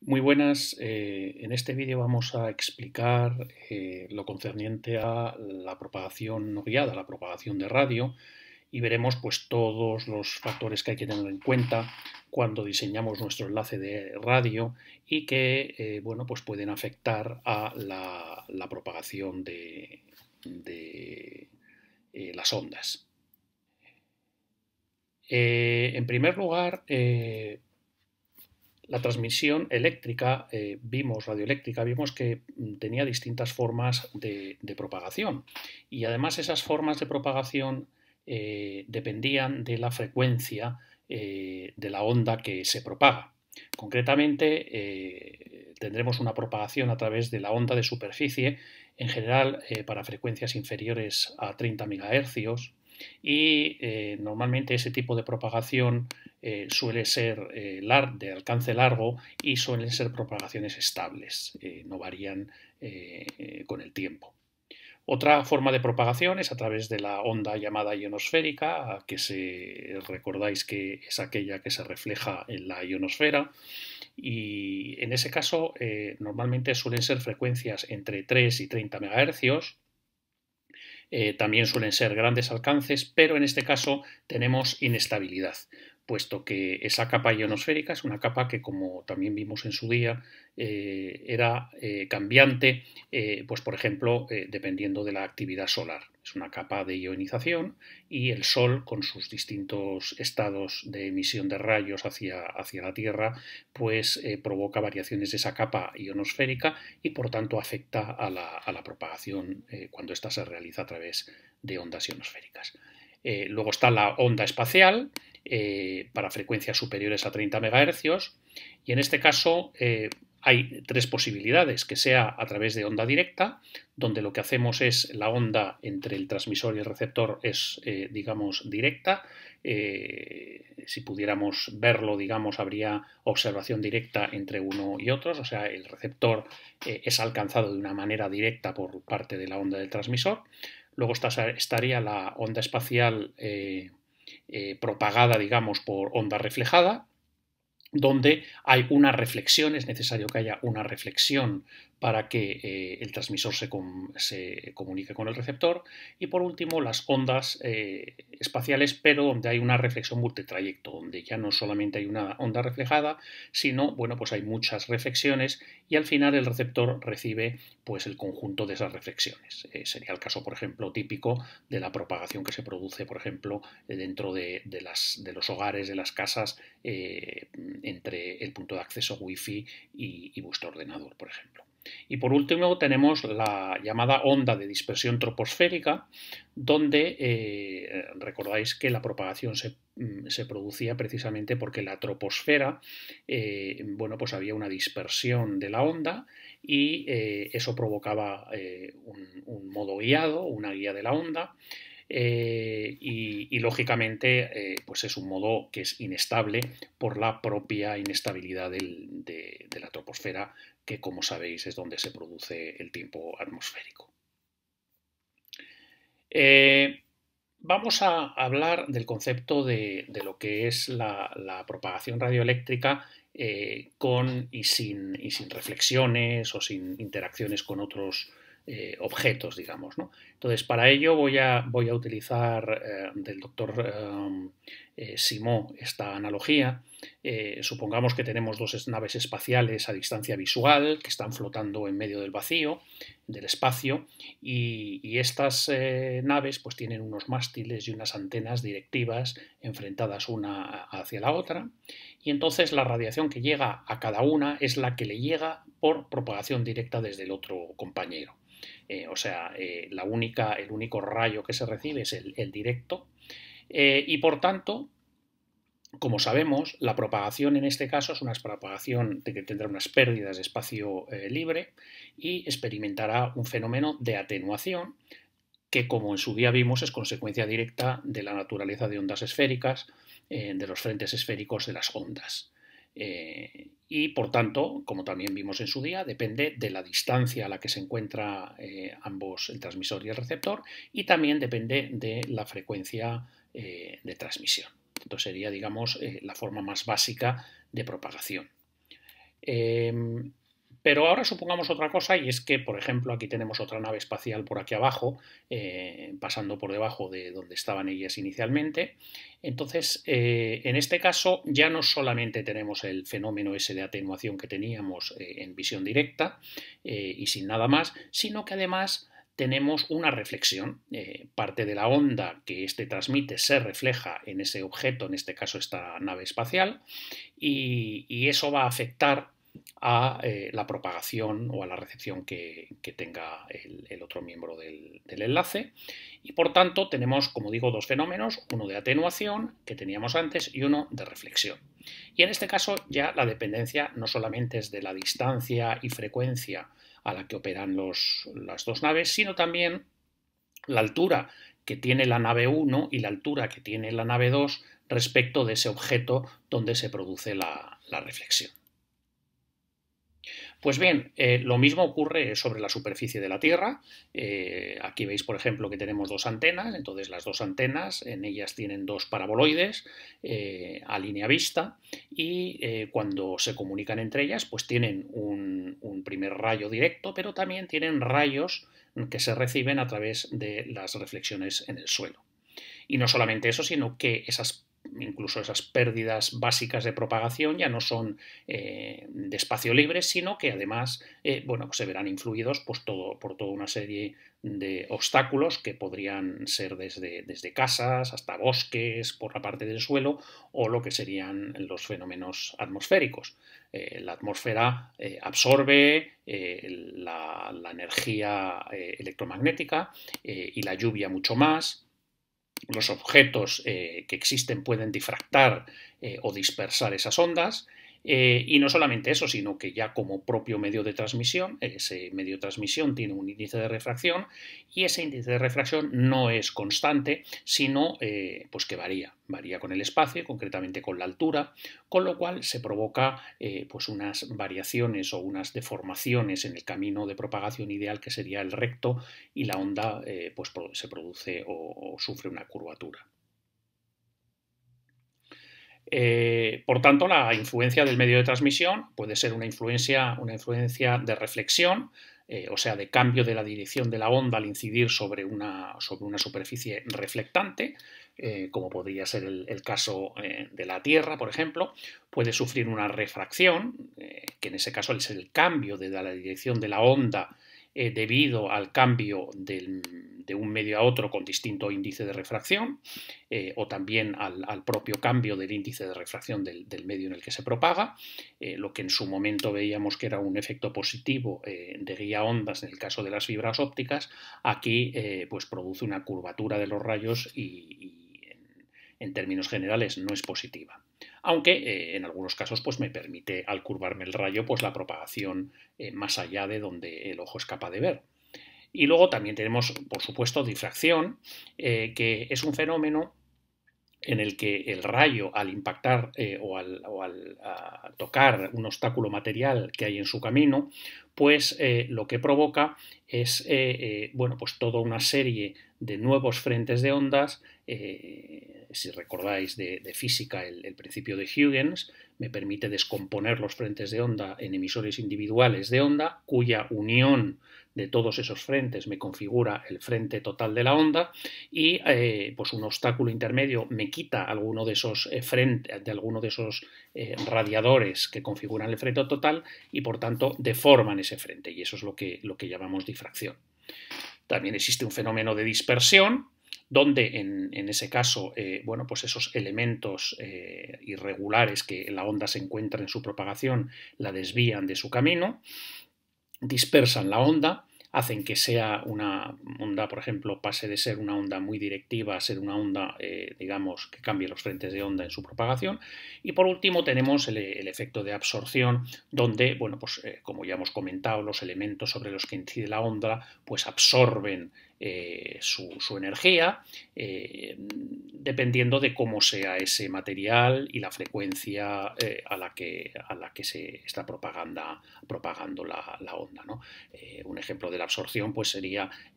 Muy buenas, en este vídeo vamos a explicar lo concerniente a la propagación no guiada, la propagación de radio, y veremos pues todos los factores que hay que tener en cuenta cuando diseñamos nuestro enlace de radio y que bueno, pues pueden afectar a la propagación de las ondas. En primer lugar, la transmisión eléctrica, radioeléctrica, vimos que tenía distintas formas de propagación, y además esas formas de propagación dependían de la frecuencia de la onda que se propaga. Concretamente, tendremos una propagación a través de la onda de superficie, en general para frecuencias inferiores a 30 MHz, y normalmente ese tipo de propagación suele ser de alcance largo y suelen ser propagaciones estables, no varían con el tiempo. Otra forma de propagación es a través de la onda llamada ionosférica, recordáis que es aquella que se refleja en la ionosfera, y en ese caso normalmente suelen ser frecuencias entre 3 y 30 MHz. También suelen ser grandes alcances, pero en este caso tenemos inestabilidad, puesto que esa capa ionosférica es una capa que, como también vimos en su día, era cambiante, pues por ejemplo, dependiendo de la actividad solar. Es una capa de ionización, y el Sol, con sus distintos estados de emisión de rayos hacia la Tierra, pues provoca variaciones de esa capa ionosférica y por tanto afecta a la propagación cuando ésta se realiza a través de ondas ionosféricas. Luego está la onda espacial, para frecuencias superiores a 30 MHz, y en este caso hay tres posibilidades: que sea a través de onda directa, donde lo que hacemos es la onda entre el transmisor y el receptor es, digamos, directa. Si pudiéramos verlo, digamos, habría observación directa entre uno y otros, o sea, el receptor es alcanzado de una manera directa por parte de la onda del transmisor. Luego estaría la onda espacial propagada, digamos, por onda reflejada, donde hay una reflexión, es necesario que haya una reflexión para que el transmisor se comunique con el receptor. Y por último, las ondas espaciales, pero donde hay una reflexión multitrayecto, donde ya no solamente hay una onda reflejada, sino, bueno, pues hay muchas reflexiones, y al final el receptor recibe pues el conjunto de esas reflexiones. Sería el caso, por ejemplo, típico de la propagación que se produce, por ejemplo, dentro de los hogares, de las casas, entre el punto de acceso Wi-Fi y vuestro ordenador, por ejemplo. Y por último tenemos la llamada onda de dispersión troposférica, donde recordáis que la propagación se producía precisamente porque la troposfera, bueno, pues había una dispersión de la onda, y eso provocaba un modo guiado, una guía de la onda. Y lógicamente pues es un modo que es inestable por la propia inestabilidad de la troposfera, que, como sabéis, es donde se produce el tiempo atmosférico. Vamos a hablar del concepto de lo que es la propagación radioeléctrica con y sin reflexiones o sin interacciones con otros objetos, digamos, ¿no? Entonces, para ello voy a utilizar del doctor Simó esta analogía. Supongamos que tenemos dos naves espaciales a distancia visual que están flotando en medio del vacío, del espacio, y estas naves pues tienen unos mástiles y unas antenas directivas enfrentadas una hacia la otra, y entonces la radiación que llega a cada una es la que le llega por propagación directa desde el otro compañero. O sea, el único rayo que se recibe es el directo, y por tanto, como sabemos, la propagación en este caso es una propagación que tendrá unas pérdidas de espacio libre y experimentará un fenómeno de atenuación que, como en su día vimos, es consecuencia directa de la naturaleza de ondas esféricas, de los frentes esféricos de las ondas. Y por tanto, como también vimos en su día, depende de la distancia a la que se encuentra ambos, el transmisor y el receptor, y también depende de la frecuencia de transmisión. Entonces sería, digamos, la forma más básica de propagación. Pero ahora supongamos otra cosa, y es que, por ejemplo, aquí tenemos otra nave espacial por aquí abajo, pasando por debajo de donde estaban ellas inicialmente. Entonces, en este caso ya no solamente tenemos el fenómeno ese de atenuación que teníamos en visión directa y sin nada más, sino que además tenemos una reflexión. Parte de la onda que éste transmite se refleja en ese objeto, en este caso esta nave espacial, y eso va a afectar a la propagación o a la recepción que tenga el otro miembro del enlace. Y por tanto tenemos, como digo, dos fenómenos, uno de atenuación que teníamos antes y uno de reflexión. Y en este caso ya la dependencia no solamente es de la distancia y frecuencia a la que operan las dos naves, sino también la altura que tiene la nave 1 y la altura que tiene la nave 2 respecto de ese objeto donde se produce la reflexión. Pues bien, lo mismo ocurre sobre la superficie de la Tierra. Aquí veis, por ejemplo, que tenemos dos antenas. Entonces, las dos antenas, en ellas tienen dos paraboloides a línea vista, y cuando se comunican entre ellas, pues tienen un primer rayo directo, pero también tienen rayos que se reciben a través de las reflexiones en el suelo. Y no solamente eso, sino que incluso esas pérdidas básicas de propagación ya no son de espacio libre, sino que además bueno, se verán influidos pues, por toda una serie de obstáculos que podrían ser desde casas hasta bosques por la parte del suelo, o lo que serían los fenómenos atmosféricos. La atmósfera absorbe la energía electromagnética y la lluvia mucho más. Los objetos que existen pueden difractar o dispersar esas ondas, y no solamente eso, sino que ya como propio medio de transmisión, ese medio de transmisión tiene un índice de refracción, y ese índice de refracción no es constante, sino pues que varía con el espacio, concretamente con la altura, con lo cual se provoca pues unas variaciones o unas deformaciones en el camino de propagación ideal, que sería el recto, y la onda pues se produce o sufre una curvatura. Por tanto, la influencia del medio de transmisión puede ser una influencia de reflexión, o sea, de cambio de la dirección de la onda al incidir sobre una superficie reflectante, como podría ser el caso de la Tierra, por ejemplo. Puede sufrir una refracción, que en ese caso es el cambio de la dirección de la onda debido al cambio de un medio a otro con distinto índice de refracción, o también al propio cambio del índice de refracción del medio en el que se propaga, lo que en su momento veíamos que era un efecto positivo de guía ondas en el caso de las fibras ópticas. Aquí pues produce una curvatura de los rayos y en términos generales no es positiva. Aunque en algunos casos pues me permite, al curvarme el rayo, pues la propagación más allá de donde el ojo es capaz de ver. Y luego también tenemos, por supuesto, difracción, que es un fenómeno en el que el rayo, al impactar o al tocar un obstáculo material que hay en su camino, pues lo que provoca es bueno, pues toda una serie de nuevos frentes de ondas. Si recordáis de física, el principio de Huygens me permite descomponer los frentes de onda en emisores individuales de onda, cuya unión de todos esos frentes me configura el frente total de la onda, y pues un obstáculo intermedio me quita alguno de esos radiadores que configuran el frente total, y por tanto deforman ese frente, y eso es lo que llamamos difracción. También existe un fenómeno de dispersión, donde en ese caso, bueno, pues esos elementos irregulares que la onda se encuentra en su propagación la desvían de su camino, dispersan la onda, hacen que sea una onda, por ejemplo, pase de ser una onda muy directiva a ser una onda, digamos, que cambie los frentes de onda en su propagación. Y por último tenemos el efecto de absorción, donde, bueno, pues como ya hemos comentado, los elementos sobre los que incide la onda pues absorben su energía, dependiendo de cómo sea ese material y la frecuencia a la que se está propagando la onda, ¿no? Un ejemplo de la absorción pues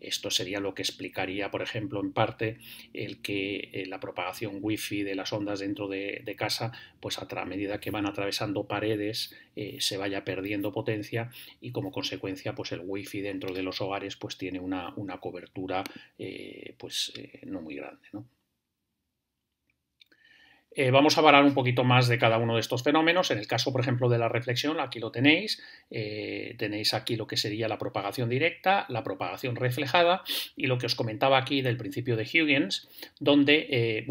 esto sería lo que explicaría, por ejemplo, en parte el que la propagación wifi de las ondas dentro de casa, pues a medida que van atravesando paredes se vaya perdiendo potencia, y como consecuencia pues el wifi dentro de los hogares pues tiene una cobertura no muy grande, ¿no? Vamos a hablar un poquito más de cada uno de estos fenómenos. En el caso, por ejemplo, de la reflexión, aquí lo tenéis. Tenéis aquí lo que sería la propagación directa, la propagación reflejada y lo que os comentaba aquí del principio de Huygens, donde,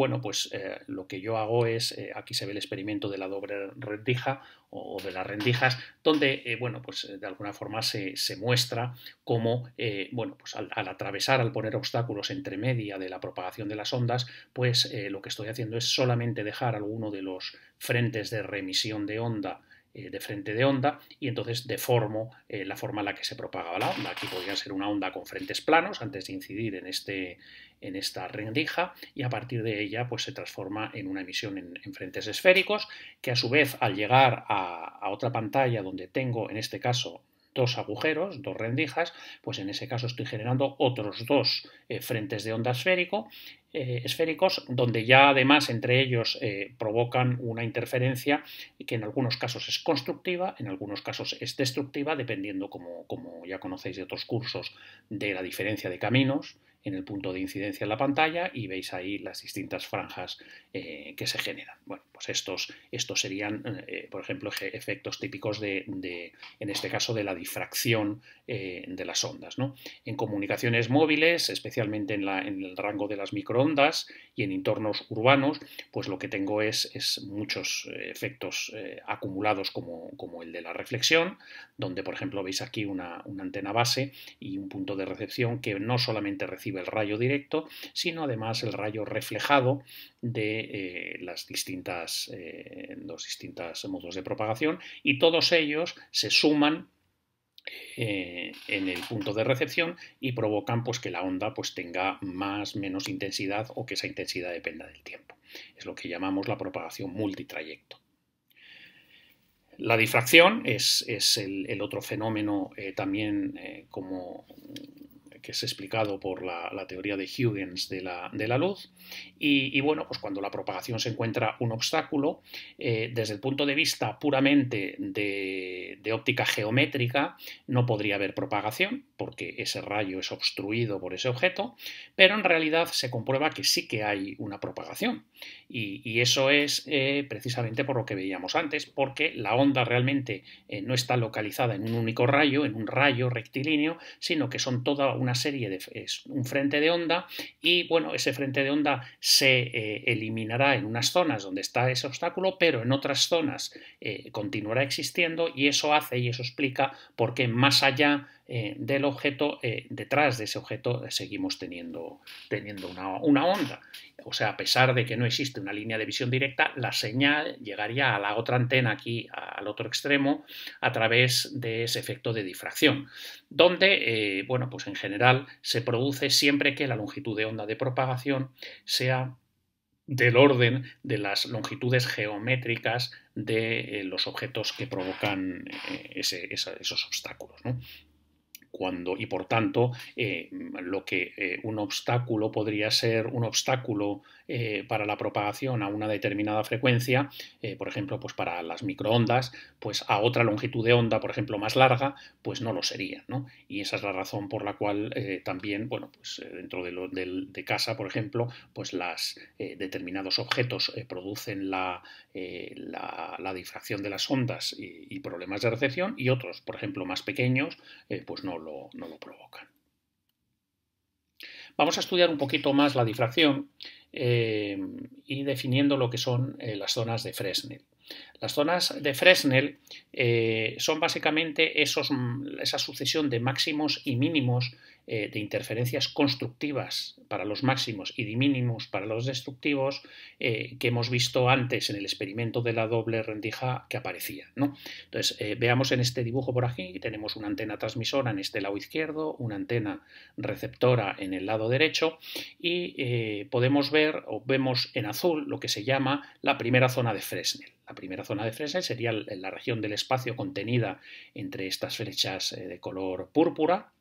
lo que yo hago es, aquí se ve el experimento de la doble rendija o de las rendijas, donde, de alguna forma se muestra cómo, al atravesar, al poner obstáculos entre media de la propagación de las ondas, pues lo que estoy haciendo es solamente dejar alguno de los frentes de remisión de onda de frente de onda, y entonces deformo la forma en la que se propagaba la onda. Aquí podría ser una onda con frentes planos antes de incidir en esta rendija, y a partir de ella pues se transforma en una emisión en frentes esféricos, que a su vez al llegar a otra pantalla donde tengo en este caso dos agujeros, dos rendijas, pues en ese caso estoy generando otros dos frentes de onda esféricos, donde ya además entre ellos provocan una interferencia que en algunos casos es constructiva, en algunos casos es destructiva, dependiendo, como ya conocéis de otros cursos, de la diferencia de caminos en el punto de incidencia en la pantalla, y veis ahí las distintas franjas que se generan. Bueno, pues estos serían, por ejemplo, efectos típicos en este caso, de la difracción de las ondas, ¿no? En comunicaciones móviles, especialmente en el rango de las microondas y en entornos urbanos, pues lo que tengo es muchos efectos acumulados como el de la reflexión, donde, por ejemplo, veis aquí una antena base y un punto de recepción que no solamente recibe el rayo directo, sino además el rayo reflejado de los distintos modos de propagación, y todos ellos se suman en el punto de recepción y provocan pues que la onda pues tenga menos intensidad, o que esa intensidad dependa del tiempo. Es lo que llamamos la propagación multitrayecto. La difracción es el otro fenómeno también que es explicado por la teoría de Huygens de la luz, y pues cuando la propagación se encuentra un obstáculo, desde el punto de vista puramente de óptica geométrica no podría haber propagación, porque ese rayo es obstruido por ese objeto, pero en realidad se comprueba que sí que hay una propagación, y eso es precisamente por lo que veíamos antes, porque la onda realmente no está localizada en un único rayo, en un rayo rectilíneo, sino que son toda una serie es un frente de onda, y ese frente de onda se eliminará en unas zonas donde está ese obstáculo, pero en otras zonas continuará existiendo, y eso explica por qué más allá del objeto, detrás de ese objeto seguimos teniendo una onda. O sea, a pesar de que no existe una línea de visión directa, la señal llegaría a la otra antena aquí, al otro extremo, a través de ese efecto de difracción, donde, pues en general se produce siempre que la longitud de onda de propagación sea del orden de las longitudes geométricas de los objetos que provocan esos obstáculos, ¿no? Y por tanto, lo que un obstáculo podría ser un obstáculo para la propagación a una determinada frecuencia, por ejemplo, pues para las microondas, pues a otra longitud de onda, por ejemplo, más larga, pues no lo sería, ¿no? Y esa es la razón por la cual también, dentro de casa, por ejemplo, pues determinados objetos producen la difracción de las ondas y problemas de recepción, y otros, por ejemplo, más pequeños, pues no lo provocan. Vamos a estudiar un poquito más la difracción y definiendo lo que son las zonas de Fresnel. Las zonas de Fresnel son básicamente esa sucesión de máximos y mínimos de interferencias constructivas para los máximos y de mínimos para los destructivos que hemos visto antes en el experimento de la doble rendija que aparecía, ¿no? Entonces, veamos en este dibujo por aquí, tenemos una antena transmisora en este lado izquierdo, una antena receptora en el lado derecho y podemos ver o vemos en azul lo que se llama la primera zona de Fresnel. La primera zona de Fresnel sería la región del espacio contenida entre estas flechas de color púrpura.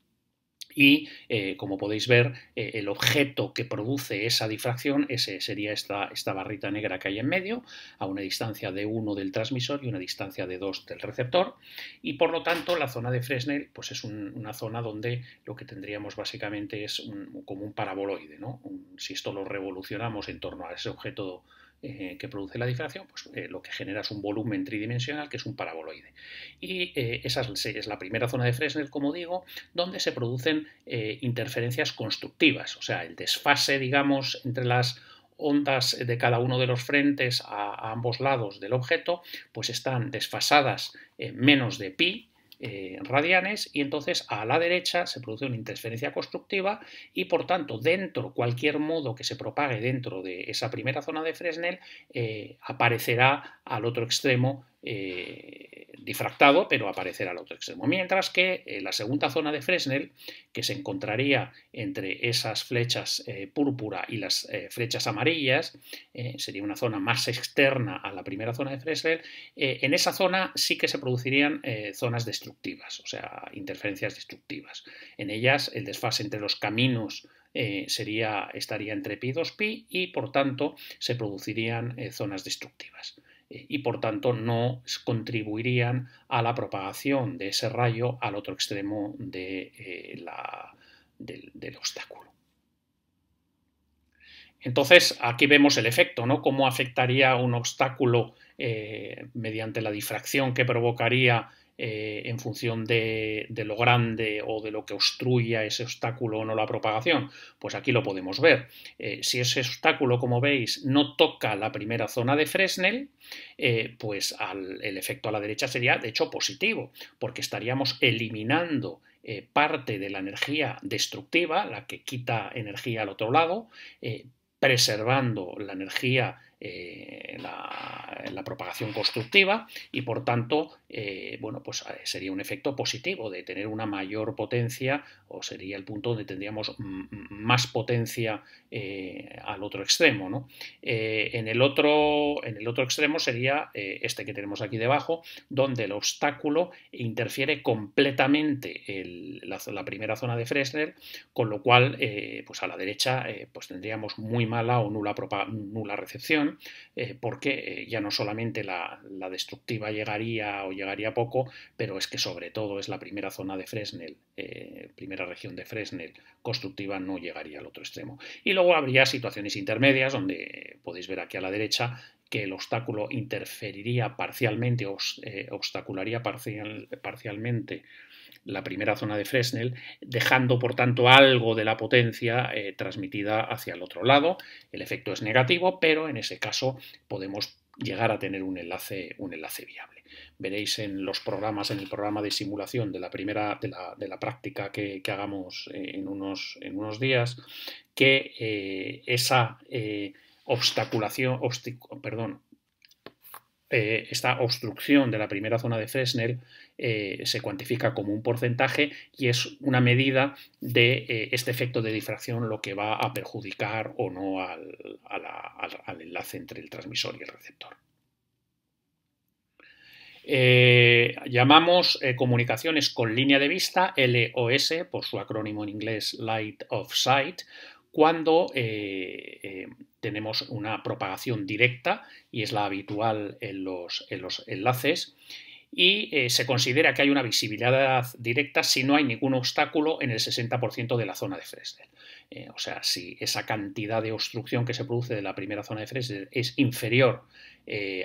Y como podéis ver, el objeto que produce esa difracción ese sería esta barrita negra que hay en medio, a una distancia de 1 del transmisor y una distancia de 2 del receptor, y por lo tanto la zona de Fresnel pues es una zona donde lo que tendríamos básicamente es como un paraboloide, ¿no? Si esto lo revolucionamos en torno a ese objeto que produce la difracción, pues lo que genera es un volumen tridimensional que es un paraboloide. Y esa es la primera zona de Fresnel, como digo, donde se producen interferencias constructivas, o sea, el desfase, digamos, entre las ondas de cada uno de los frentes a ambos lados del objeto, pues están desfasadas menos de pi, radianes, y entonces a la derecha se produce una interferencia constructiva y por tanto cualquier modo que se propague dentro de esa primera zona de Fresnel aparecerá al otro extremo difractado, pero aparecerá al otro extremo. Mientras que la segunda zona de Fresnel, que se encontraría entre esas flechas púrpura y las flechas amarillas, sería una zona más externa a la primera zona de Fresnel, en esa zona sí que se producirían zonas destructivas, o sea, interferencias destructivas. En ellas el desfase entre los caminos estaría entre pi y 2pi y por tanto se producirían zonas destructivas. Y por tanto no contribuirían a la propagación de ese rayo al otro extremo del obstáculo. Entonces aquí vemos el efecto, ¿no? Cómo afectaría un obstáculo mediante la difracción que provocaría en función de lo grande o de lo que obstruya ese obstáculo o no la propagación. Pues aquí lo podemos ver. Si ese obstáculo, como veis, no toca la primera zona de Fresnel, pues el efecto a la derecha sería, de hecho, positivo, porque estaríamos eliminando parte de la energía destructiva, la que quita energía al otro lado, preservando la energía, la propagación constructiva y por tanto bueno, pues sería un efecto positivo de tener una mayor potencia, o sería el punto donde tendríamos más potencia al otro extremo, ¿no? En el otro extremo sería este que tenemos aquí debajo, donde el obstáculo interfiere completamente la primera zona de Fresnel, con lo cual pues a la derecha pues tendríamos muy mala o nula recepción, porque ya no solamente la destructiva llegaría poco, pero es que sobre todo es la primera zona de Fresnel, primera región de Fresnel constructiva, no llegaría al otro extremo. Y luego habría situaciones intermedias donde podéis ver aquí a la derecha que el obstáculo interferiría parcialmente o obstacularía parcialmente la primera zona de Fresnel, dejando por tanto algo de la potencia transmitida hacia el otro lado. El efecto es negativo, pero en ese caso podemos llegar a tener un enlace viable. Veréis en los programas, en el programa de simulación de la práctica que hagamos en unos días, que esa esta obstrucción de la primera zona de Fresnel se cuantifica como un porcentaje y es una medida de este efecto de difracción lo que va a perjudicar o no al enlace entre el transmisor y el receptor. Llamamos comunicaciones con línea de vista, LOS, por su acrónimo en inglés Light of Sight, cuando tenemos una propagación directa, y es la habitual en los enlaces, y se considera que hay una visibilidad directa si no hay ningún obstáculo en el 60% de la zona de Fresnel. O sea, si esa cantidad de obstrucción que se produce de la primera zona de Fresnel es inferior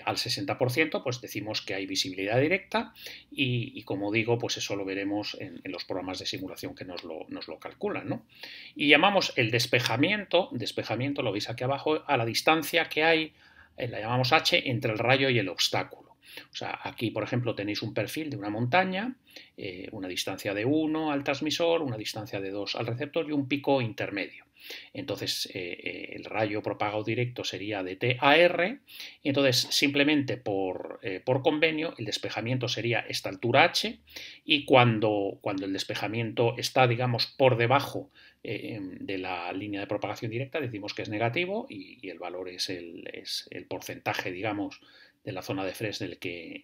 al 60%, pues decimos que hay visibilidad directa y como digo, pues eso lo veremos en los programas de simulación que nos lo calculan, ¿no? Y llamamos el despejamiento, lo veis aquí abajo, a la distancia que hay, la llamamos h, entre el rayo y el obstáculo. O sea, aquí, por ejemplo, tenéis un perfil de una montaña, una distancia de 1 al transmisor, una distancia de 2 al receptor y un pico intermedio. Entonces, el rayo propagado directo sería de T a R, y entonces simplemente por convenio el despejamiento sería esta altura H, y cuando el despejamiento está, digamos, por debajo de la línea de propagación directa, decimos que es negativo, y el valor es el porcentaje, digamos, de la zona de Fresnel que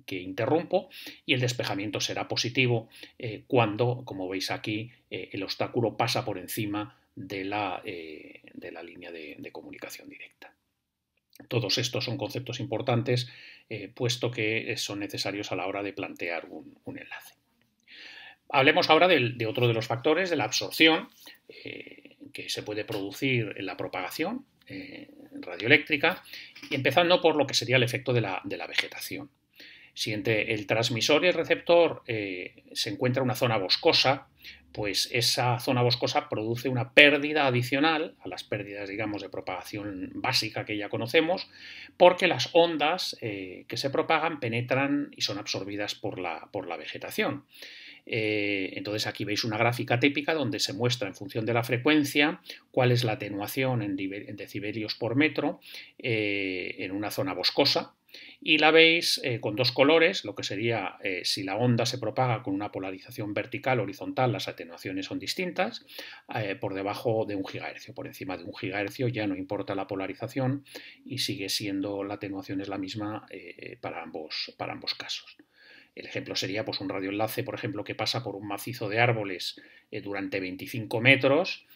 interrumpo, y el despejamiento será positivo cuando, como veis aquí, el obstáculo pasa por encima de la línea de comunicación directa. Todos estos son conceptos importantes, puesto que son necesarios a la hora de plantear un enlace. Hablemos ahora de otro de los factores, de la absorción, que se puede producir en la propagación radioeléctrica, y empezando por lo que sería el efecto de la vegetación. Si entre el transmisor y el receptor se encuentra una zona boscosa, pues esa zona boscosa produce una pérdida adicional a las pérdidas, digamos, de propagación básica que ya conocemos, porque las ondas que se propagan penetran y son absorbidas por la vegetación. Entonces aquí veis una gráfica típica donde se muestra en función de la frecuencia cuál es la atenuación en decibelios por metro en una zona boscosa, y la veis con dos colores, lo que sería si la onda se propaga con una polarización vertical o horizontal, las atenuaciones son distintas, por debajo de 1 GHz, por encima de 1 GHz ya no importa la polarización y sigue siendo la atenuación es la misma para ambos casos. El ejemplo sería pues, un radioenlace, por ejemplo, que pasa por un macizo de árboles durante 25 metros.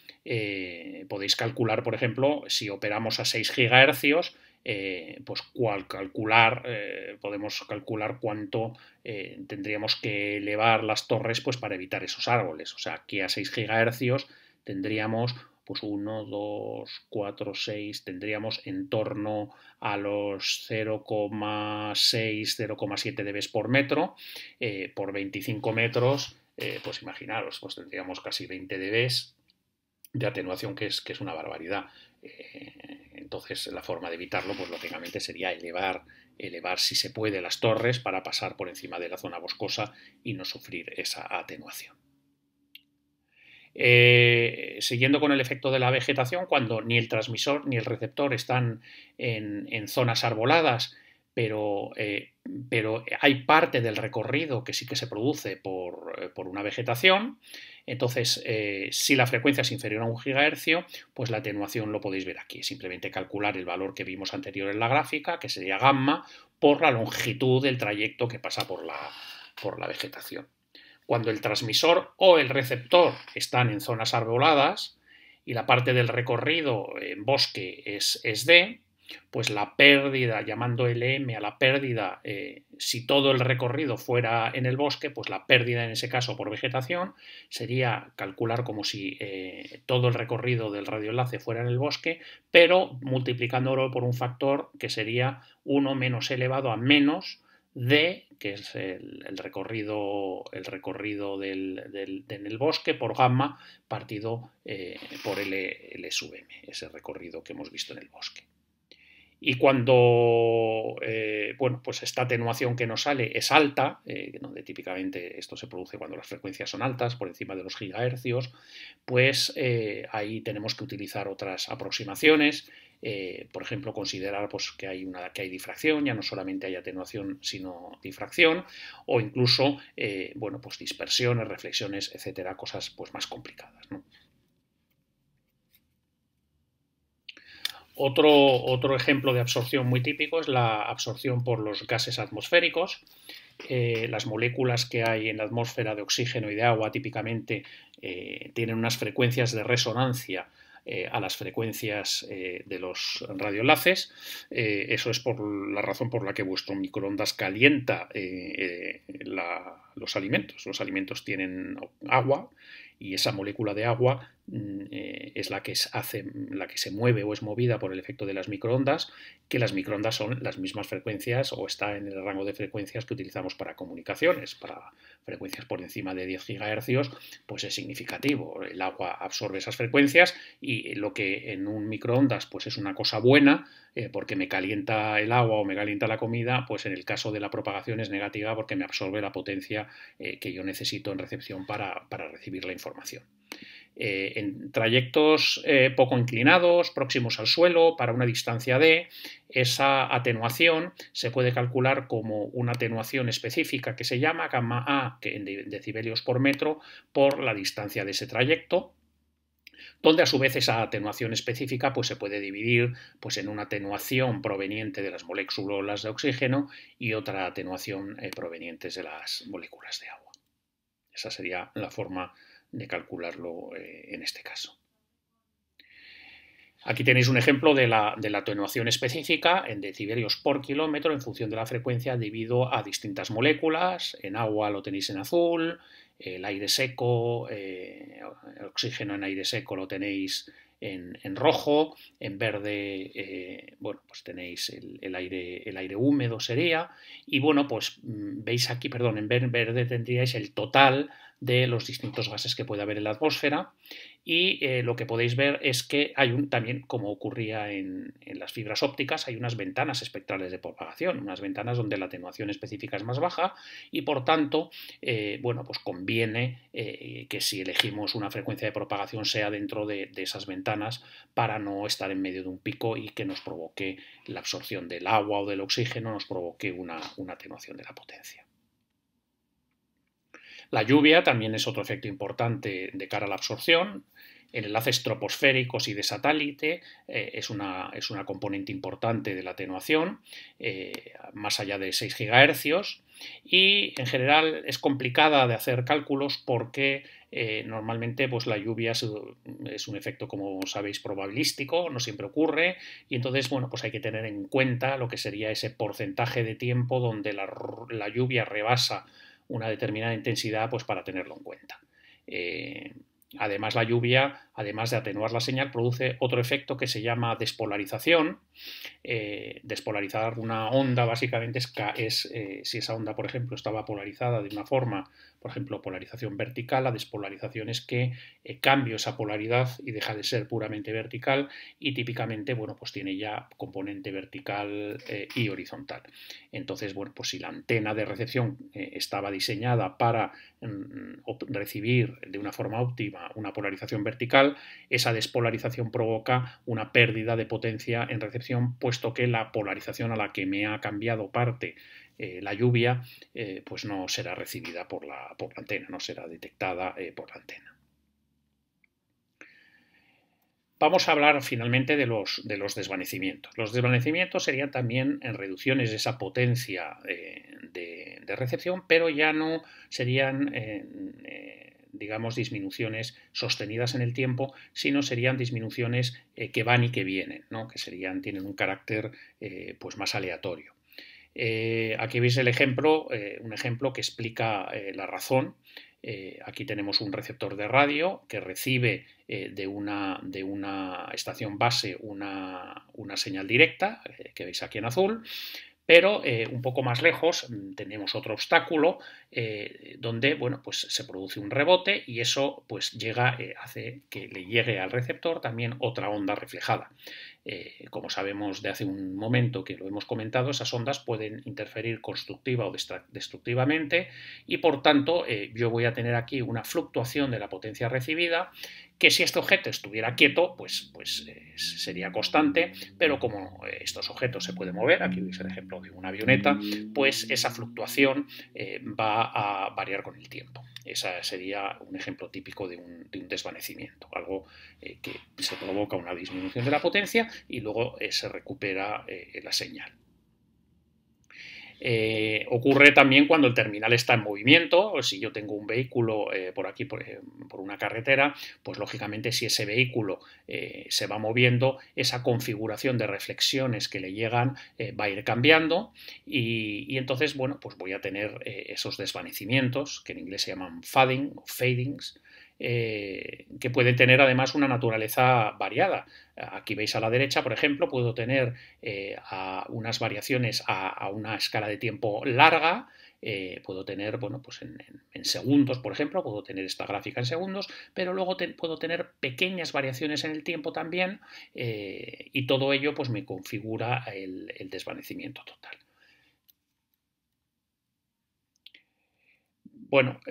Podéis calcular, por ejemplo, si operamos a 6 GHz, pues podemos calcular cuánto tendríamos que elevar las torres pues, para evitar esos árboles. O sea, aquí a 6 GHz tendríamos pues 1, 2, 4, 6, tendríamos en torno a los 0,6, 0,7 dB por metro, por 25 metros, pues imaginaros, pues tendríamos casi 20 dB de atenuación, que es una barbaridad. Entonces la forma de evitarlo, pues lógicamente sería elevar si se puede las torres para pasar por encima de la zona boscosa y no sufrir esa atenuación. Siguiendo con el efecto de la vegetación, cuando ni el transmisor ni el receptor están en zonas arboladas, pero hay parte del recorrido que sí que se produce por una vegetación, entonces si la frecuencia es inferior a 1 GHz, pues la atenuación lo podéis ver aquí, simplemente calcular el valor que vimos anterior en la gráfica, que sería gamma, por la longitud del trayecto que pasa por la vegetación. Cuando el transmisor o el receptor están en zonas arboladas y la parte del recorrido en bosque es D, pues la pérdida, llamando LM a la pérdida, si todo el recorrido fuera en el bosque, pues la pérdida en ese caso por vegetación sería calcular como si todo el recorrido del radioenlace fuera en el bosque, pero multiplicándolo por un factor que sería 1 menos elevado a menos D, que es el recorrido en el bosque, por gamma partido por L sub m, ese recorrido que hemos visto en el bosque. Y cuando pues esta atenuación que nos sale es alta, donde típicamente esto se produce cuando las frecuencias son altas, por encima de los gigahercios, pues ahí tenemos que utilizar otras aproximaciones. Por ejemplo, considerar pues, que hay difracción, ya no solamente hay atenuación, sino difracción, o incluso pues, dispersiones, reflexiones, etcétera, cosas pues, más complicadas, ¿no? Otro ejemplo de absorción muy típico es la absorción por los gases atmosféricos. Las moléculas que hay en la atmósfera de oxígeno y de agua típicamente tienen unas frecuencias de resonancia a las frecuencias de los radioenlaces. Eso es por la razón por la que vuestro microondas calienta los alimentos. Los alimentos tienen agua y esa molécula de agua es la que se mueve o es movida por el efecto de las microondas, que las microondas son las mismas frecuencias o está en el rango de frecuencias que utilizamos para comunicaciones. Para frecuencias por encima de 10 GHz, pues es significativo. El agua absorbe esas frecuencias y lo que en un microondas pues es una cosa buena, porque me calienta el agua o me calienta la comida, pues en el caso de la propagación es negativa porque me absorbe la potencia que yo necesito en recepción para recibir la información. En trayectos poco inclinados, próximos al suelo, para una distancia d, esa atenuación se puede calcular como una atenuación específica que se llama gamma A, que en decibelios por metro, por la distancia de ese trayecto, donde a su vez esa atenuación específica pues, se puede dividir pues, en una atenuación proveniente de las moléculas de oxígeno y otra atenuación proveniente de las moléculas de agua. Esa sería la forma de calcularlo en este caso. Aquí tenéis un ejemplo de la atenuación específica en decibelios por kilómetro en función de la frecuencia debido a distintas moléculas. En agua lo tenéis en azul, el aire seco, el oxígeno en aire seco lo tenéis en rojo, en verde, bueno, pues tenéis el aire húmedo sería, y bueno, pues veis aquí, perdón, en verde tendríais el total de los distintos gases que puede haber en la atmósfera y lo que podéis ver es que hay también, como ocurría en las fibras ópticas, hay unas ventanas espectrales de propagación, unas ventanas donde la atenuación específica es más baja y por tanto, bueno, pues conviene que si elegimos una frecuencia de propagación sea dentro de esas ventanas para no estar en medio de un pico y que nos provoque la absorción del agua o del oxígeno, nos provoque una atenuación de la potencia. La lluvia también es otro efecto importante de cara a la absorción. En enlaces troposféricos y de satélite es una componente importante de la atenuación, más allá de 6 GHz, y en general es complicada de hacer cálculos porque normalmente pues, la lluvia es un efecto, como sabéis, probabilístico, no siempre ocurre, y entonces bueno, pues hay que tener en cuenta lo que sería ese porcentaje de tiempo donde la lluvia rebasa una determinada intensidad, pues para tenerlo en cuenta. Además, la lluvia, además de atenuar la señal, produce otro efecto que se llama despolarización. Despolarizar una onda básicamente es si esa onda, por ejemplo, estaba polarizada de una forma, por ejemplo, polarización vertical, la despolarización es que cambio esa polaridad y deja de ser puramente vertical y típicamente, bueno, pues tiene ya componente vertical y horizontal. Entonces, bueno, pues si la antena de recepción estaba diseñada para recibir de una forma óptima una polarización vertical, esa despolarización provoca una pérdida de potencia en recepción, puesto que la polarización a la que me ha cambiado parte la lluvia, pues no será recibida por la antena, no será detectada por la antena. Vamos a hablar finalmente de los desvanecimientos. Los desvanecimientos serían también en reducciones de esa potencia de recepción, pero ya no serían digamos, disminuciones sostenidas en el tiempo, sino serían disminuciones que van y que vienen, ¿no? Que tienen un carácter pues más aleatorio. Aquí veis el ejemplo, un ejemplo que explica la razón. Aquí tenemos un receptor de radio que recibe de una estación base una señal directa, que veis aquí en azul, pero un poco más lejos tenemos otro obstáculo donde bueno, pues se produce un rebote y eso pues hace que le llegue al receptor también otra onda reflejada. Como sabemos de hace un momento que lo hemos comentado, esas ondas pueden interferir constructiva o destructivamente y por tanto yo voy a tener aquí una fluctuación de la potencia recibida que si este objeto estuviera quieto pues sería constante, pero como estos objetos se pueden mover, aquí veis el ejemplo de una avioneta, pues esa fluctuación va a variar con el tiempo. Ese sería un ejemplo típico de un desvanecimiento, algo que se provoca una disminución de la potencia y luego se recupera la señal. Ocurre también cuando el terminal está en movimiento, o si yo tengo un vehículo por aquí, por una carretera, pues lógicamente si ese vehículo se va moviendo, esa configuración de reflexiones que le llegan va a ir cambiando y entonces, bueno, pues voy a tener esos desvanecimientos, que en inglés se llaman fading o fadings, que pueden tener además una naturaleza variada. Aquí veis a la derecha, por ejemplo, puedo tener unas variaciones a una escala de tiempo larga, puedo tener, bueno, pues en segundos, por ejemplo, puedo tener esta gráfica en segundos, pero luego puedo tener pequeñas variaciones en el tiempo también y todo ello pues me configura el desvanecimiento total. Bueno,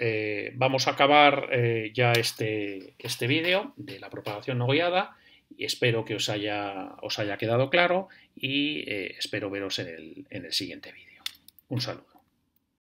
vamos a acabar ya este vídeo de la propagación no guiada y espero que os haya quedado claro y espero veros en el siguiente vídeo. Un saludo.